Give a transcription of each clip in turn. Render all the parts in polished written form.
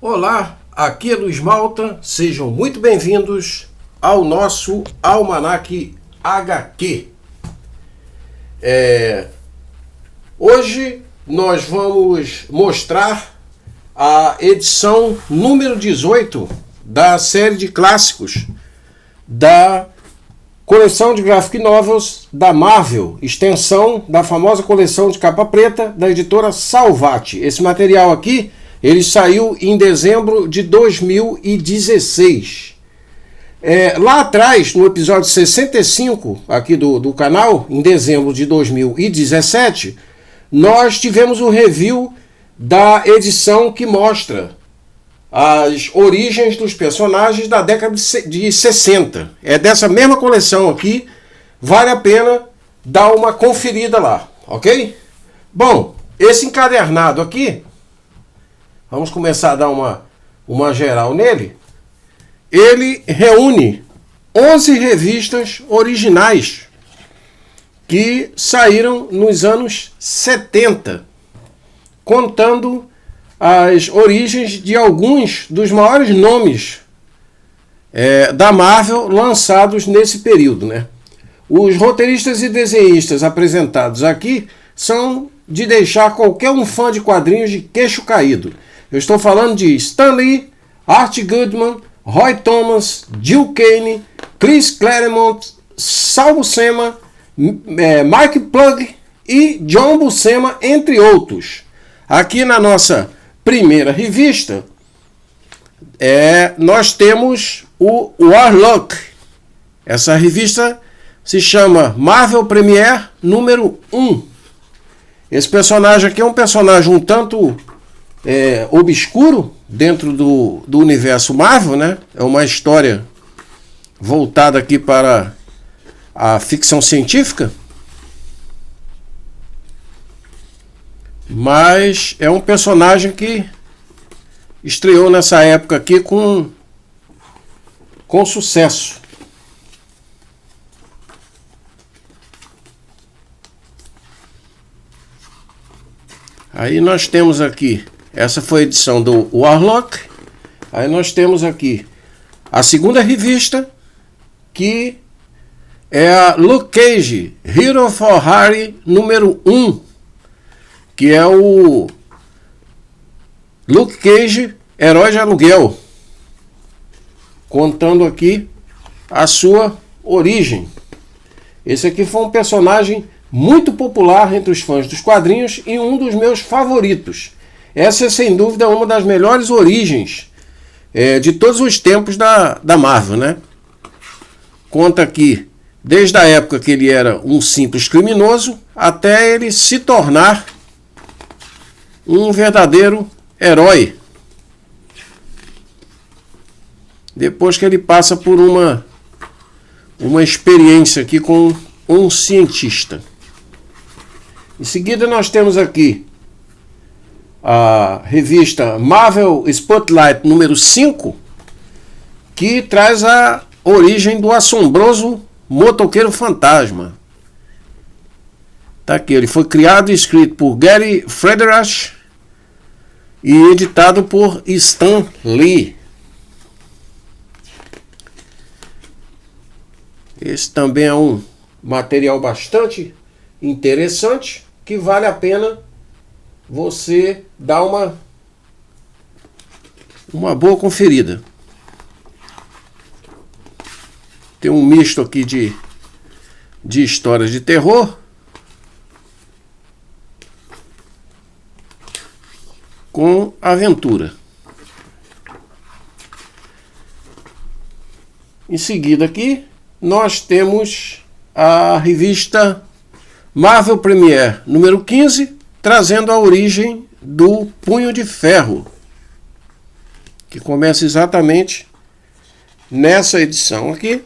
Olá, aqui é Luiz Malta, sejam muito bem-vindos ao nosso Almanac HQ. Hoje nós vamos mostrar a edição número 18 da série de clássicos da coleção de graphic novels da Marvel, extensão da famosa coleção de capa preta da editora Salvat. Esse material aqui, ele saiu em dezembro de 2016. Lá atrás, no episódio 65 aqui do canal, em dezembro de 2017, nós tivemos um review da edição que mostra as origens dos personagens da década de 60. É dessa mesma coleção aqui, vale a pena dar uma conferida lá, ok? Bom, esse encadernado aqui, vamos começar a dar uma geral nele. Ele reúne 11 revistas originais que saíram nos anos 70, contando as origens de alguns dos maiores nomes da Marvel lançados nesse período, né? Os roteiristas e desenhistas apresentados aqui são de deixar qualquer um fã de quadrinhos de queixo caído. Eu estou falando de Stan Lee, Art Goodman, Roy Thomas, Gil Kane, Chris Claremont, Sal Buscema, Mike Plug e John Buscema, entre outros. Aqui na nossa primeira revista, nós temos o Warlock. Essa revista se chama Marvel Premiere número 1. Esse personagem aqui é um personagem um tanto obscuro dentro do universo Marvel, né? É uma história voltada aqui para a ficção científica, mas é um personagem que estreou nessa época aqui com sucesso. Aí nós temos aqui, essa foi a edição do Warlock. Aí nós temos aqui a segunda revista, que é a Luke Cage, Hero for Hire número 1, que é o Luke Cage, herói de aluguel, contando aqui a sua origem. Esse aqui foi um personagem muito popular entre os fãs dos quadrinhos e um dos meus favoritos. Essa é sem dúvida uma das melhores origens de todos os tempos da Marvel, né? Conta aqui desde a época que ele era um simples criminoso até ele se tornar um verdadeiro herói, depois que ele passa por uma experiência aqui com um cientista. Em seguida nós temos aqui a revista Marvel Spotlight número 5, que traz a origem do assombroso motoqueiro fantasma. Tá aqui, ele foi criado e escrito por Gary Friedrich e editado por Stan Lee. Esse também é um material bastante interessante, que vale a pena você dar uma boa conferida. Tem um misto aqui de histórias de terror com aventura. Em seguida aqui nós temos a revista Marvel Premiere número 15, trazendo a origem do Punho de Ferro, que começa exatamente nessa edição aqui.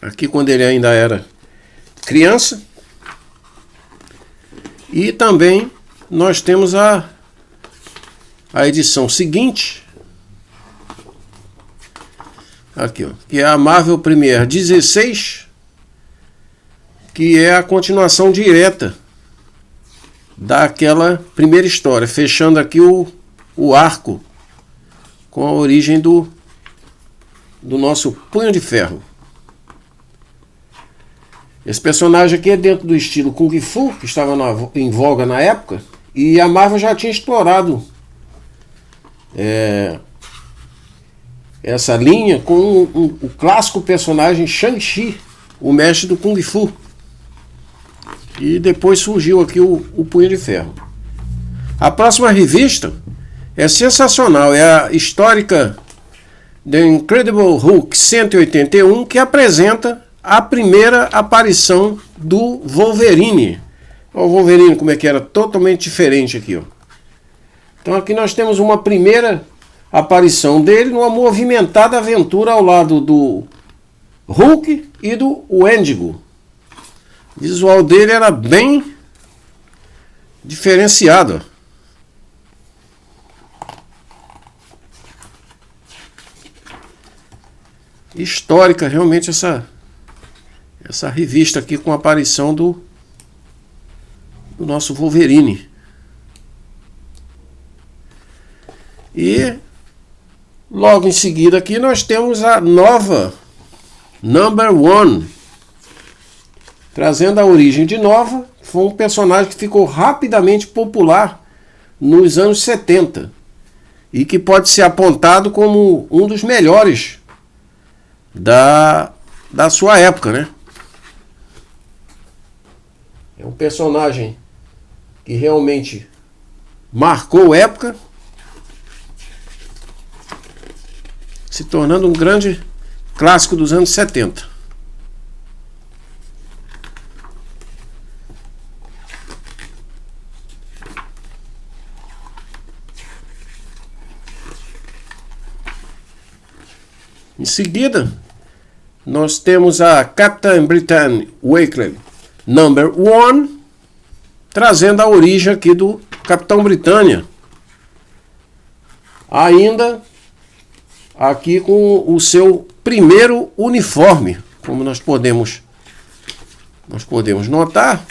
Aqui quando ele ainda era criança. E também nós temos a edição seguinte, aqui, ó, que é a Marvel Premiere 16, que é a continuação direta daquela primeira história, fechando aqui o arco com a origem do nosso Punho de Ferro. Esse personagem aqui é dentro do estilo Kung Fu, que estava em voga na época, e a Marvel já tinha explorado essa linha com o clássico personagem Shang-Chi, o mestre do Kung Fu. E depois surgiu aqui o Punho de Ferro. A próxima revista é sensacional, é a histórica The Incredible Hulk 181, que apresenta a primeira aparição do Wolverine. Olha o Wolverine como é que era, totalmente diferente aqui, ó. Então aqui nós temos uma primeira aparição dele numa movimentada aventura ao lado do Hulk e do Wendigo. O visual dele era bem diferenciado. Histórica realmente essa revista aqui com a aparição do nosso Wolverine. E logo em seguida aqui nós temos a nova Number One, trazendo a origem de Nova. Foi um personagem que ficou rapidamente popular nos anos 70 e que pode ser apontado como um dos melhores da sua época, né? É um personagem que realmente marcou época, se tornando um grande clássico dos anos 70. Em seguida, nós temos a Captain Britain Weekly Number One, trazendo a origem aqui do Capitão Britânia. Ainda aqui com o seu primeiro uniforme, como nós podemos notar.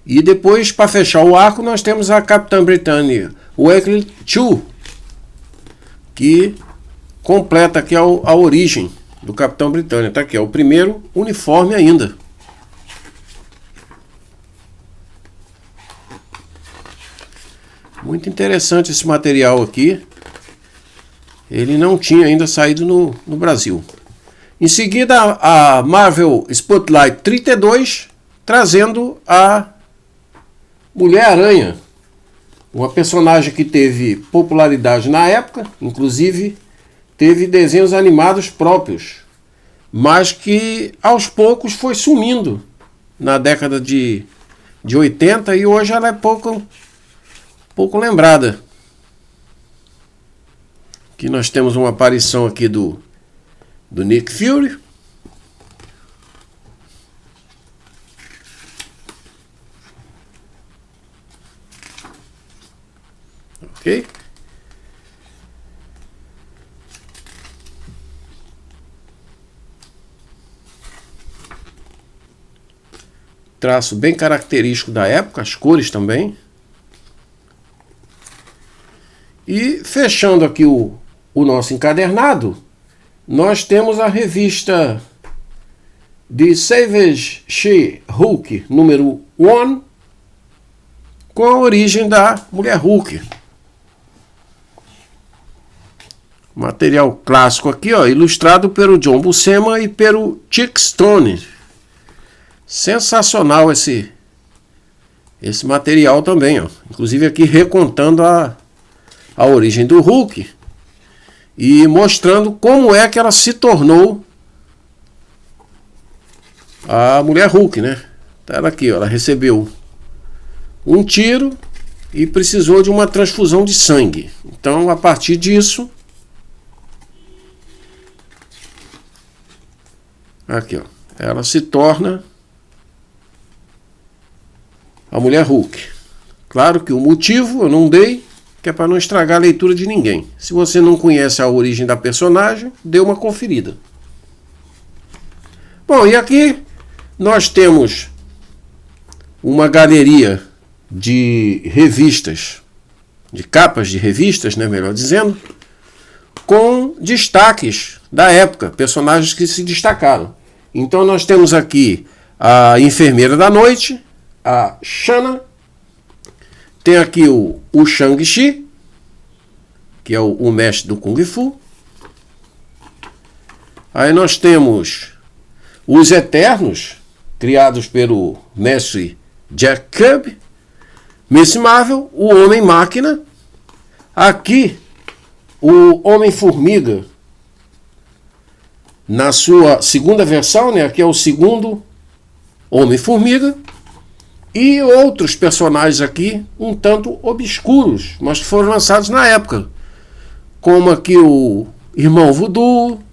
E depois, para fechar o arco, nós temos a Capitã Britânia Weekly 2, que completa aqui a origem do Capitão Britânia. Tá aqui, é o primeiro uniforme ainda. Muito interessante esse material aqui. Ele não tinha ainda saído no Brasil. Em seguida, a Marvel Spotlight 32, trazendo a Mulher-Aranha, uma personagem que teve popularidade na época, inclusive teve desenhos animados próprios, mas que aos poucos foi sumindo na década de 80 e hoje ela é pouco lembrada. Aqui nós temos uma aparição aqui do Nick Fury. Ok? Traço bem característico da época, as cores também. E fechando aqui o nosso encadernado, nós temos a revista The Savage She-Hulk número 1, com a origem da Mulher Hulk. Material clássico aqui, ó, ilustrado pelo John Buscema e pelo Chick Stone. Sensacional esse material também, ó. Inclusive aqui recontando a origem do Hulk e mostrando como é que ela se tornou a Mulher Hulk, né? Tá ela aqui, ó, ela recebeu um tiro e precisou de uma transfusão de sangue. Então, a partir disso, aqui, ó, ela se torna a Mulher Hulk. Claro que o motivo eu não dei, que é para não estragar a leitura de ninguém. Se você não conhece a origem da personagem, dê uma conferida. Bom, e aqui nós temos uma galeria de revistas, de capas de revistas, né, melhor dizendo, com destaques da época, personagens que se destacaram. Então nós temos aqui a Enfermeira da Noite, a Shanna, tem aqui o Shang-Chi, que é o mestre do Kung Fu. Aí nós temos os Eternos, criados pelo mestre Jack Kirby, Miss Marvel, o Homem-Máquina, aqui o Homem-Formiga, na sua segunda versão, né? Aqui é o segundo Homem-Formiga, e outros personagens aqui um tanto obscuros, mas que foram lançados na época, como aqui o Irmão Voodoo,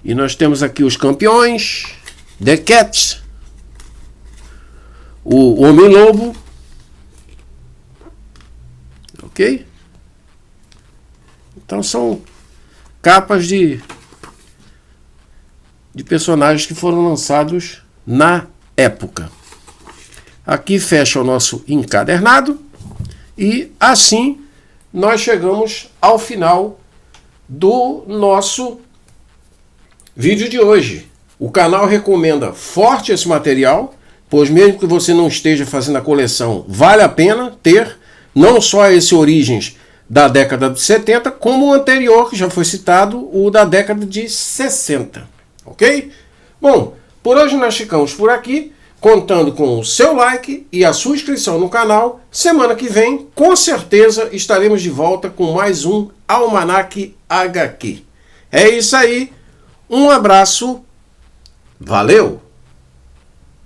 e nós temos aqui os Campeões, The Cats, o Homem-Lobo, ok? Então são capas de personagens que foram lançados na época. Aqui fecha o nosso encadernado e assim nós chegamos ao final do nosso vídeo de hoje. O canal recomenda forte esse material, pois mesmo que você não esteja fazendo a coleção, vale a pena ter não só esse Origens da década de 70, como o anterior, que já foi citado, o da década de 60. Ok? Bom, por hoje nós ficamos por aqui, contando com o seu like e a sua inscrição no canal. Semana que vem, com certeza, estaremos de volta com mais um Almanac HQ. É isso aí, um abraço, valeu!